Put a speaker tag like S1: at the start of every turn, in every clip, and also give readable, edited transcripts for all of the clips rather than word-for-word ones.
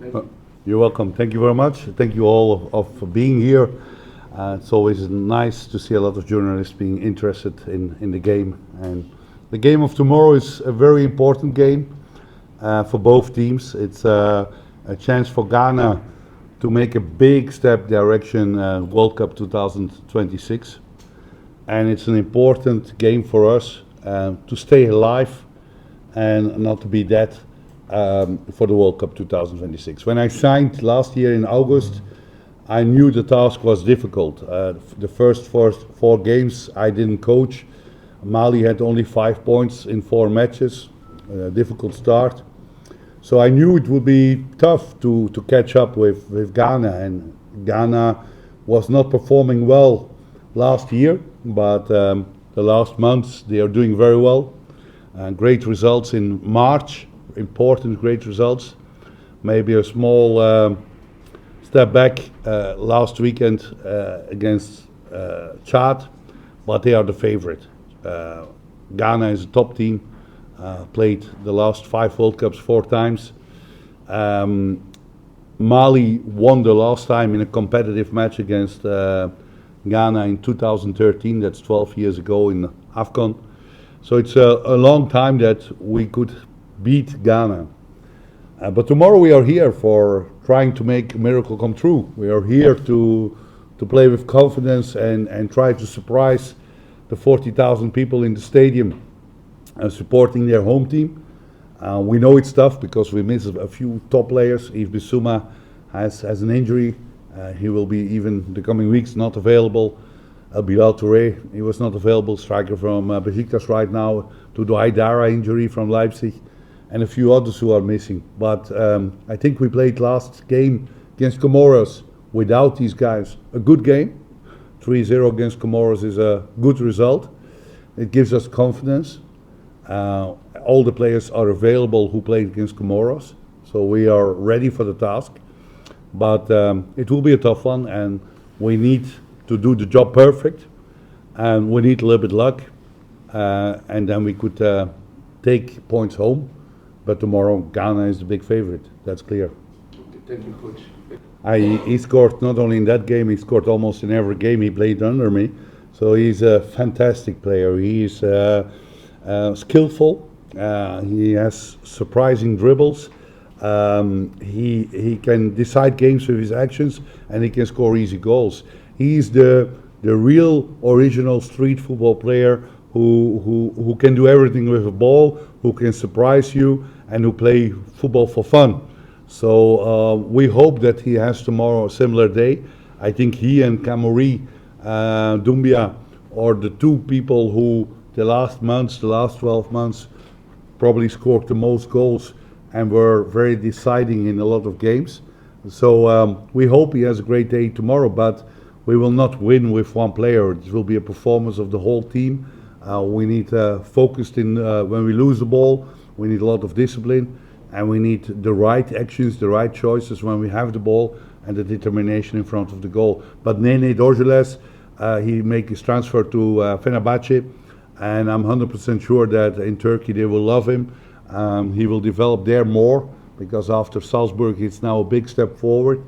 S1: Thank you.
S2: You're welcome. Thank you very much. Thank you all for being here. It's always nice to see a lot of journalists being interested in the game. And the game of tomorrow is a very important game for both teams. It's a chance for Ghana to make a big step direction World Cup 2026. And it's an important game for us to stay alive and not to be dead for the World Cup 2026. When I signed last year in August, I knew the task was difficult. The first four games I didn't coach. Mali had only 5 points in 4 matches, a difficult start. So I knew it would be tough to catch up with Ghana, and Ghana was not performing well last year, but the last months they are doing very well. Great results in March, important great results. Maybe a small step back last weekend against Chad, but they are the favorite. Ghana is a top team, played the last 5 World Cups 4 times. Mali won the last time in a competitive match against Ghana in 2013, that's 12 years ago in AFCON. So it's a long time that we could beat Ghana. But tomorrow we are here for trying to make a miracle come true. We are here to play with confidence and try to surprise the 40,000 people in the stadium supporting their home team. We know it's tough because we miss a few top players. Yves Bissouma has an injury. He will be even the coming weeks not available. Bilal Touré, he was not available, striker from Besiktas right now, to the Haidara injury from Leipzig, and a few others who are missing. But I think we played last game against Comoros without these guys. A good game. 3-0 against Comoros is a good result. It gives us confidence. All the players are available who played against Comoros, so we are ready for the task. But it will be a tough one, and we need to do the job perfect, and we need a little bit luck, and then we could take points home. But tomorrow Ghana is the big favorite, that's clear.
S1: Thank you, Coach.
S2: He scored not only in that game, he scored almost in every game he played under me. So he's a fantastic player. He is skillful. He has surprising dribbles. He can decide games with his actions, and he can score easy goals. He's the real original street football player who can do everything with a ball, who can surprise you, and who play football for fun. So we hope that he has tomorrow a similar day. I think he and Kamori Doumbia are the 2 people who the last 12 months, probably scored the most goals and were very deciding in a lot of games. So we hope he has a great day tomorrow, but we will not win with one player. It will be a performance of the whole team. We need focused in when we lose the ball. We need a lot of discipline, and we need the right actions, the right choices when we have the ball, and the determination in front of the goal. But Nene Dorgeles, he make his transfer to Fenerbahce, and I'm 100% sure that in Turkey they will love him. He will develop there more, because after Salzburg it's now a big step forward,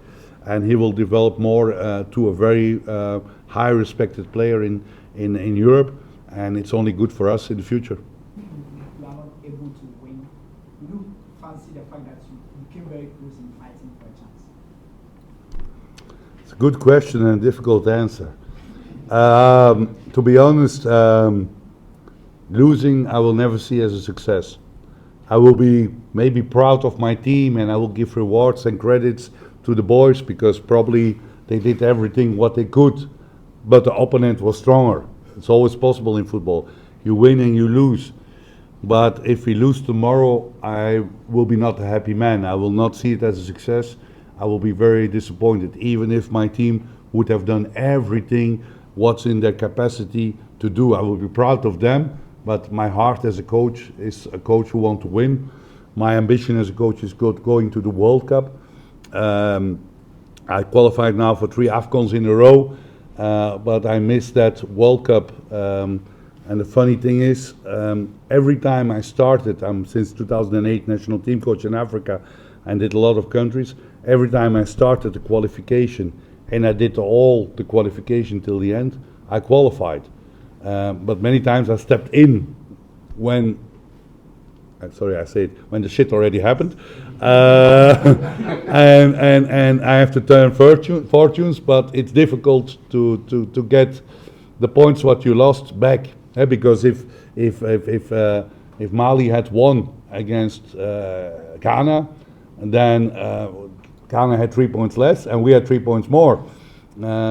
S2: and he will develop more to a very high respected player in Europe, and it's only good for us in the future.
S3: You are not able to win. Do you fancy the fact that you became very close in fighting for a chance?
S2: It's a good question and a difficult answer. To be honest, losing I will never see as a success. I will be maybe proud of my team, and I will give rewards and credits to the boys, because probably they did everything what they could, but the opponent was stronger. It's always possible in football. You win and you lose. But if we lose tomorrow, I will be not a happy man. I will not see it as a success. I will be very disappointed, even if my team would have done everything what's in their capacity to do. I will be proud of them, but my heart as a coach is a coach who wants to win. My ambition as a coach is going to the World Cup. I qualified now for 3 AFCONs in a row, but I missed that World Cup. And the funny thing is, every time I started, I'm since 2008 national team coach in Africa, and did a lot of countries. Every time I started the qualification, and I did all the qualification till the end, I qualified. But many times I stepped in when, sorry I say it, when the shit already happened. And I have to turn fortunes, but it's difficult to get the points what you lost back. Because if Mali had won against Ghana, then Ghana had 3 points less and we had 3 points more.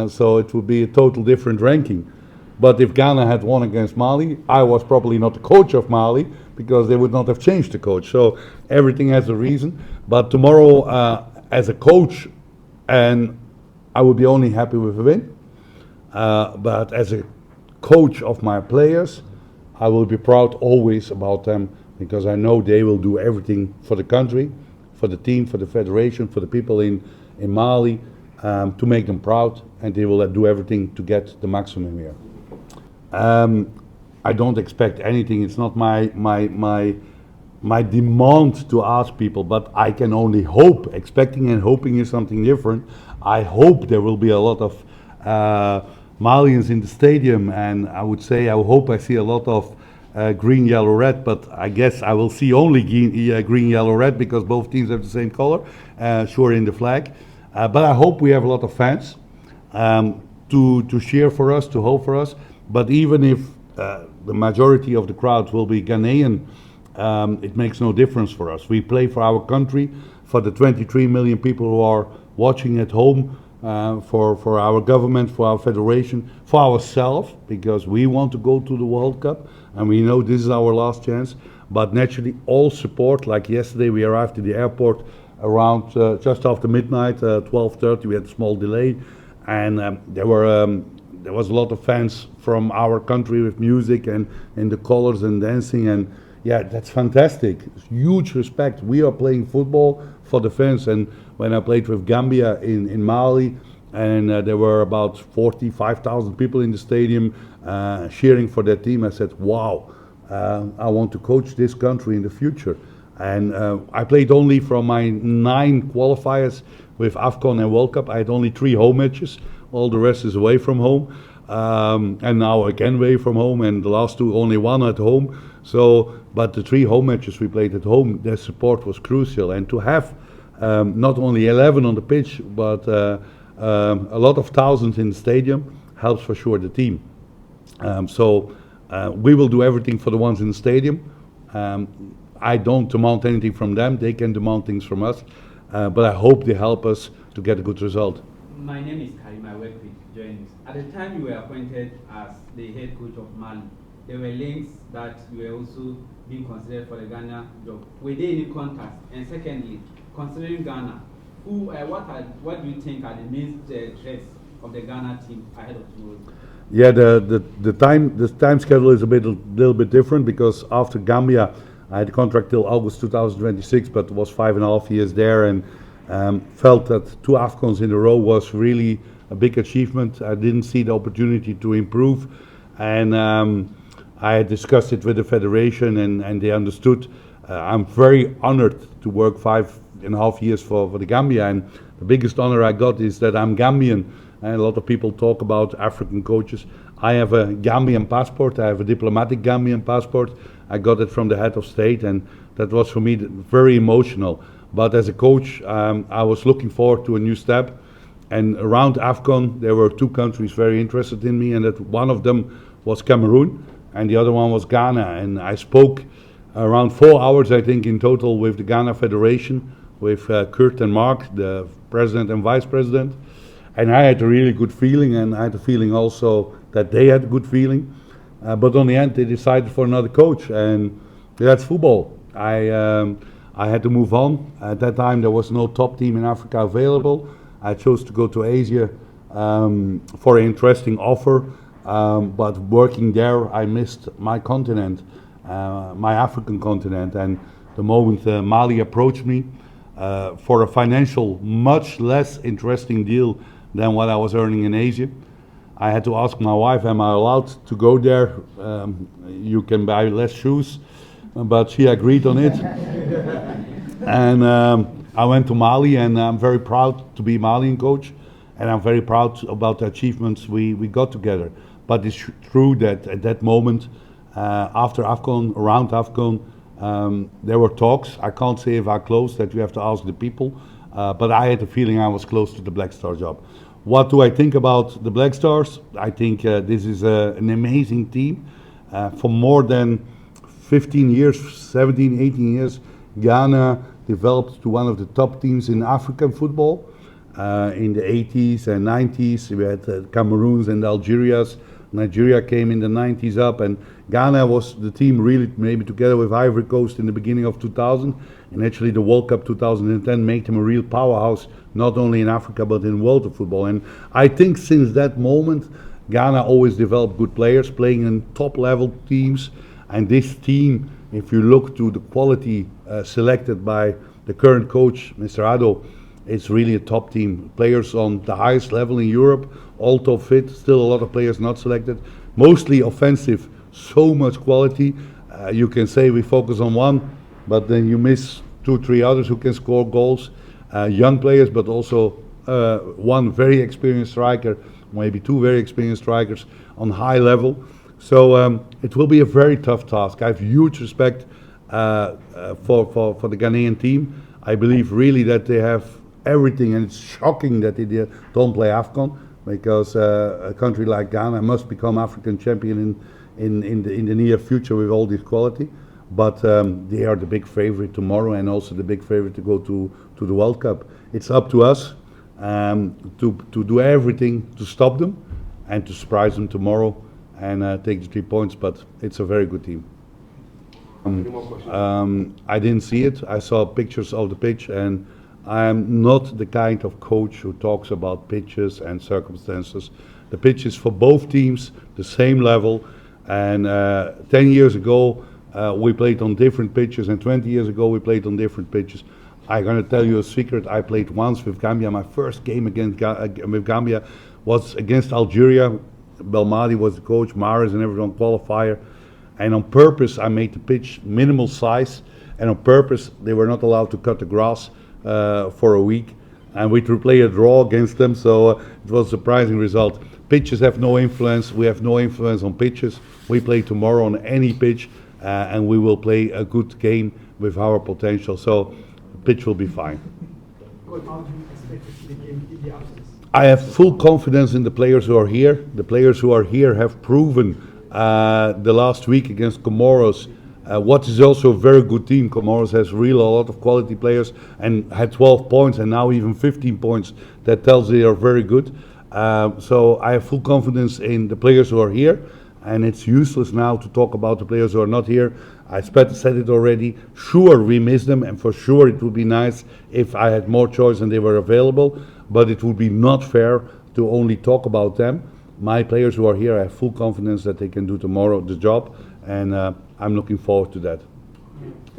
S2: So it would be a total different ranking. But if Ghana had won against Mali, I was probably not the coach of Mali because they would not have changed the coach. So everything has a reason. But tomorrow, as a coach, and I would be only happy with a win. But as a coach of my players, I will be proud always about them because I know they will do everything for the country, for the team, for the federation, for the people in Mali, to make them proud, and they will do everything to get the maximum here. I don't expect anything. It's not my demand to ask people, but I can only hope. Expecting and hoping is something different. I hope there will be a lot of Malians in the stadium, and I would say I hope I see a lot of green, yellow, red, but I guess I will see only green, yellow, red because both teams have the same color, sure in the flag. But I hope we have a lot of fans to cheer for us, to hope for us. But even if the majority of the crowd will be Ghanaian, it makes no difference for us. We play for our country, for the 23 million people who are watching at home, for our government, for our federation, for ourselves, because we want to go to the World Cup and we know this is our last chance. But naturally, all support. Like yesterday, we arrived at the airport around just after midnight, 12:30. We had a small delay, and there was a lot of fans from our country with music and in the colors and dancing, and yeah, that's fantastic. Huge respect. We are playing football for the fans, and when I played with Gambia in Mali, and there were about 45,000 people in the stadium cheering for their team, I said, wow, I want to coach this country in the future. And I played only from my 9 qualifiers with AFCON and World Cup. I had only 3 home matches. All the rest is away from home. And now again away from home, and the last 2 only 1 at home. So, but the 3 home matches we played at home, their support was crucial. And to have not only 11 on the pitch, but a lot of thousands in the stadium helps for sure the team. So we will do everything for the ones in the stadium. I don't demand anything from them, they can demand things from us, but I hope they help us to get a good result.
S1: My name is Karim, I work with Joinings. At the time you were appointed as the head coach of Mali, there were links that you were also being considered for the Ghana job. Were there any contacts? And secondly, considering Ghana, what do you think are the main threats of the Ghana team ahead of tomorrow?
S2: Yeah, the time schedule is a little bit different because after Gambia, I had a contract till August 2026, but was 5.5 years there, and felt that 2 AFCONs in a row was really a big achievement. I didn't see the opportunity to improve, and I had discussed it with the federation, and they understood. I'm very honored to work 5.5 years for the Gambia, and the biggest honor I got is that I'm Gambian. And a lot of people talk about African coaches. I have a Gambian passport. I have a diplomatic Gambian passport. I got it from the head of state, and that was for me very emotional. But as a coach, I was looking forward to a new step. And around AFCON, there were 2 countries very interested in me, and that one of them was Cameroon, and the other one was Ghana. And I spoke around 4 hours, I think, in total with the Ghana Federation, with Kurt and Mark, the president and vice president. And I had a really good feeling, and I had a feeling also that they had a good feeling. But on the end, they decided for another coach, and that's football. I had to move on. At that time, there was no top team in Africa available. I chose to go to Asia for an interesting offer, but working there, I missed my continent, my African continent. And the moment Mali approached me for a financial, much less interesting deal than what I was earning in Asia, I had to ask my wife, am I allowed to go there? You can buy less shoes, but she agreed on it. And I went to Mali, and I'm very proud to be Malian coach, and I'm very proud about the achievements we got together. But it's true that at that moment, after AFCON, around AFCON, there were talks. I can't say if I close, that you have to ask the people, but I had the feeling I was close to the Black Star job. What do I think about the Black Stars? I think this is an amazing team. For more than 15 years, 17, 18 years, Ghana developed to one of the top teams in African football. In the 80s and 90s, we had Cameroons and Algerias. Nigeria came in the 90s up, and Ghana was the team really, maybe together with Ivory Coast in the beginning of 2000. And actually the World Cup 2010 made them a real powerhouse, not only in Africa but in world of football. And I think since that moment, Ghana always developed good players playing in top level teams. And this team, if you look to the quality selected by the current coach, Mr. Ado, it's really a top team. Players on the highest level in Europe, all top fit, still a lot of players not selected. Mostly offensive, so much quality. You can say we focus on one, but then you miss 2, 3 others who can score goals. Young players, but also one very experienced striker, maybe 2 very experienced strikers on high level. So it will be a very tough task. I have huge respect for the Ghanaian team. I believe really that they have everything, and it's shocking that they don't play AFCON, because a country like Ghana must become African champion in the near future with all this quality. But they are the big favorite tomorrow, and also the big favorite to go to the World Cup. It's up to us to do everything to stop them and to surprise them tomorrow and take the 3 points. But it's a very good team.
S4: Any more questions?
S2: I didn't see it. I saw pictures of the pitch, and I am not the kind of coach who talks about pitches and circumstances. The pitch is for both teams the same level, and 10 years ago we played on different pitches, and 20 years ago we played on different pitches. I'm going to tell you a secret. I played once with Gambia. My first game with Gambia was against Algeria. Belmadi was the coach, Maris and everyone qualifier. And on purpose I made the pitch minimal size, and on purpose they were not allowed to cut the grass for a week, and we to play a draw against them, so it was a surprising result. Pitches have no influence. We have no influence on pitches. We play tomorrow on any pitch, and we will play a good game with our potential, so the pitch will be fine.
S3: Coach, how do you expect to see the game in the absence?
S2: I have full confidence in the players who are here. The players who are here have proven the last week against Comoros what is also a very good team. Comoros has really a lot of quality players and had 12 points and now even 15 points. That tells they are very good. So I have full confidence in the players who are here, and it's useless now to talk about the players who are not here. I said it already. Sure, we miss them, and for sure it would be nice if I had more choice and they were available, but it would be not fair to only talk about them. My players who are here, I have full confidence that they can do tomorrow the job, and I'm looking forward to that.